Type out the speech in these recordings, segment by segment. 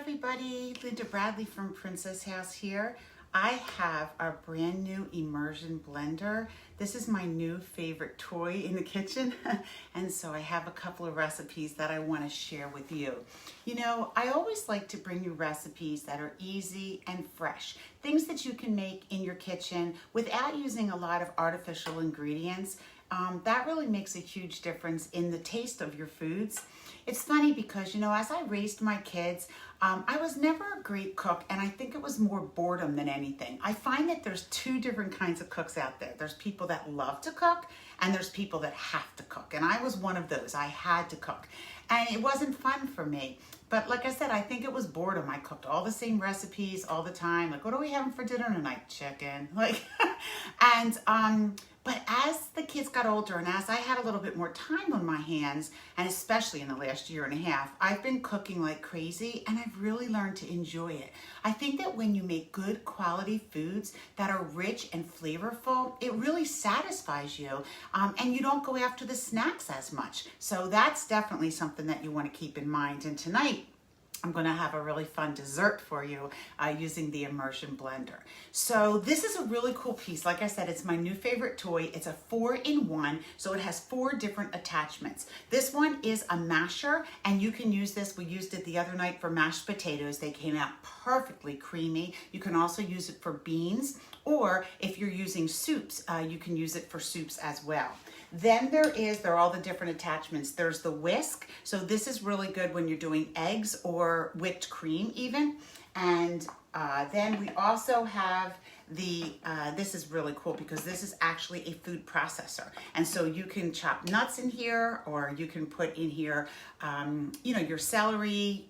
everybody, Linda Bradley from Princess House here. I have a brand new immersion blender. This is my new favorite toy in the kitchen. And so I have a couple of recipes that I want to share with you. You know, I always like to bring you recipes that are easy and fresh. Things that you can make in your kitchen without using a lot of artificial ingredients. That really makes a huge difference in the taste of your foods. It's funny because, you know, as I raised my kids, I was never a great cook, and I think it was more boredom than anything. I find that there's two different kinds of cooks out there. There's people that love to cook, and there's people that have to cook. And I was one of those. I had to cook. And it wasn't fun for me. But like I said, I think it was boredom. I cooked all the same recipes all the time. Like, what are we having for dinner tonight? Chicken. Like, but as the kids got older and as I had a little bit more time on my hands, and especially in the last year and a half, I've been cooking like crazy, and I've really learned to enjoy it. I think that when you make good quality foods that are rich and flavorful, it really satisfies you, and you don't go after the snacks as much. So that's definitely something that you want to keep in mind. And tonight, I'm going to have a really fun dessert for you using the immersion blender. So this is a really cool piece. Like I said, it's my new favorite toy. It's a 4-in-1, so it has 4 different attachments. This one is a masher, and you can use this. We used it the other night for mashed potatoes. They came out perfectly creamy. You can also use it for beans, or if you're using soups, you can use it for soups as well. Then there are all the different attachments. There's the whisk. So this is really good when you're doing eggs or whipped cream even. And then we also have this is really cool because this is actually a food processor. And so you can chop nuts in here, or you can put in here, you know, your celery,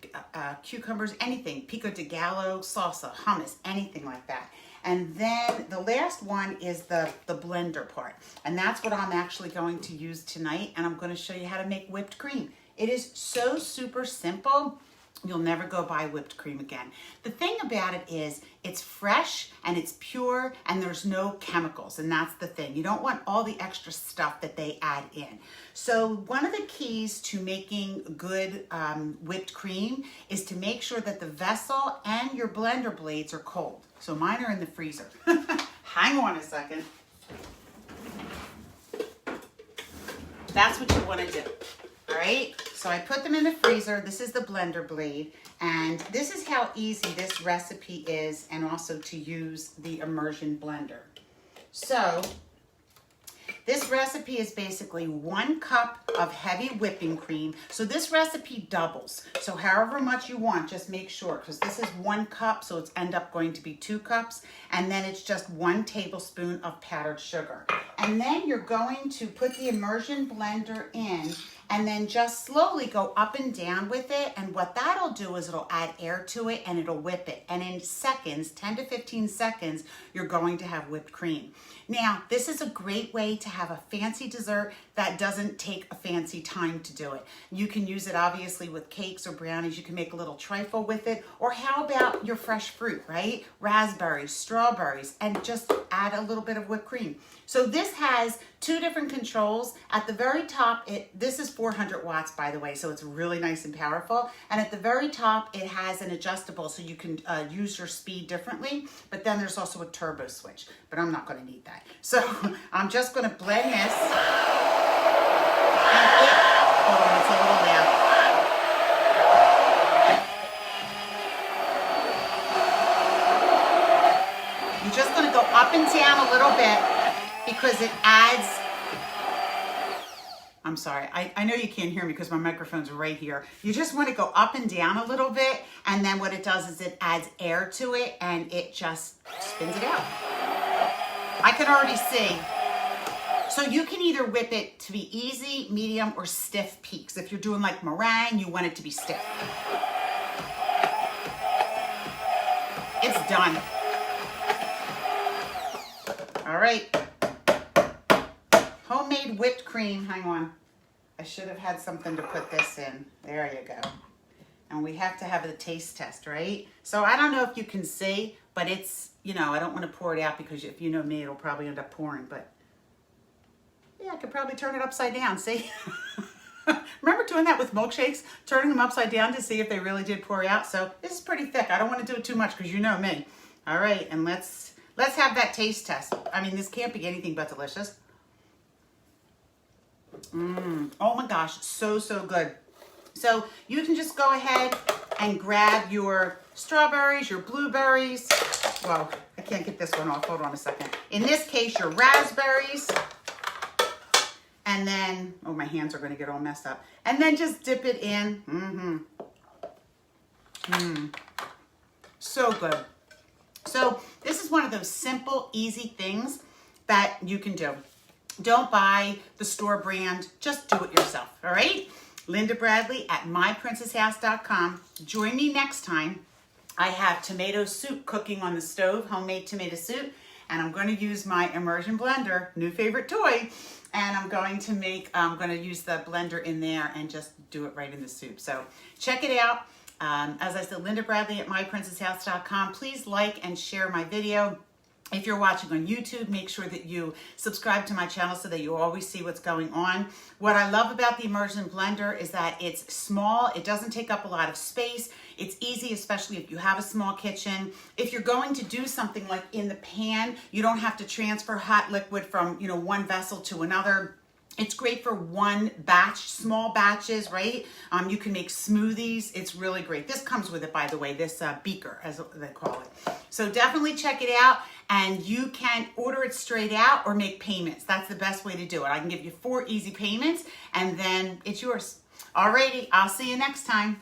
cucumbers, anything, pico de gallo, salsa, hummus, anything like that. And then the last one is the blender part. And that's what I'm actually going to use tonight. And I'm going to show you how to make whipped cream. It is so super simple. You'll never go buy whipped cream again. The thing about it is it's fresh and it's pure and there's no chemicals, and that's the thing. You don't want all the extra stuff that they add in. So one of the keys to making good whipped cream is to make sure that the vessel and your blender blades are cold. So mine are in the freezer. Hang on a second. That's what you want to do. All right, so I put them in the freezer. This is the blender blade, and this is how easy this recipe is, and also to use the immersion blender. So this recipe is basically 1 cup of heavy whipping cream. So this recipe doubles. So however much you want, just make sure, because this is 1 cup, so it's end up going to be 2 cups. And then it's just 1 tablespoon of powdered sugar. And then you're going to put the immersion blender in, and then just slowly go up and down with it. And what that'll do is it'll add air to it and it'll whip it. And in seconds, 10 to 15 seconds, you're going to have whipped cream. Now, this is a great way to have a fancy dessert that doesn't take a fancy time to do it. You can use it obviously with cakes or brownies. You can make a little trifle with it. Or how about your fresh fruit, right? Raspberries, strawberries, and just add a little bit of whipped cream. So this has 2 different controls. At the very top, this is 400 watts, by the way, so it's really nice and powerful. And at the very top, it has an adjustable, so you can use your speed differently. But then there's also a turbo switch, but I'm not going to need that. So I'm just going to blend this. Hold on, it's a little loud. You're just going to go up and down a little bit, because it adds, I'm sorry, I know you can't hear me because my microphone's right here. You just want to go up and down a little bit, and then what it does is it adds air to it, and it just spins it out. I can already see. So you can either whip it to be easy, medium, or stiff peaks. If you're doing like meringue, you want it to be stiff. It's done. All right. Homemade whipped cream. Hang on. I should have had something to put this in. There you go. And we have to have the taste test, right? So I don't know if you can see, but it's, you know, I don't want to pour it out because if you know me, it'll probably end up pouring. But yeah, I could probably turn it upside down, see? Remember doing that with milkshakes? Turning them upside down to see if they really did pour out? So this is pretty thick. I don't want to do it too much because you know me. All right, and let's have that taste test. I mean, this can't be anything but delicious. Oh my gosh, so good. So you can just go ahead and grab your strawberries, your blueberries. Well, I can't get this one off. Hold on a second. In this case, your raspberries. And then, oh, my hands are going to get all messed up. And then just dip it in. So good. So this is one of those simple, easy things that you can do. Don't buy the store brand. Just do it yourself, all right? Linda Bradley at myprincesshouse.com. Join me next time. I have tomato soup cooking on the stove, homemade tomato soup, and I'm going to use my immersion blender, new favorite toy, and I'm going to use the blender in there and just do it right in the soup. So check it out. As I said, Linda Bradley at myprincesshouse.com. Please like and share my video. If you're watching on YouTube, make sure that you subscribe to my channel so that you always see what's going on. What I love about the Immersion Blender is that it's small. It doesn't take up a lot of space. It's easy, especially if you have a small kitchen. If you're going to do something like in the pan, you don't have to transfer hot liquid from, one vessel to another. It's great for one batch, small batches, right? You can make smoothies. It's really great. This comes with it, by the way, this beaker, as they call it. So definitely check it out, and you can order it straight out or make payments. That's the best way to do it. I can give you 4 easy payments, and then it's yours. Alrighty, I'll see you next time.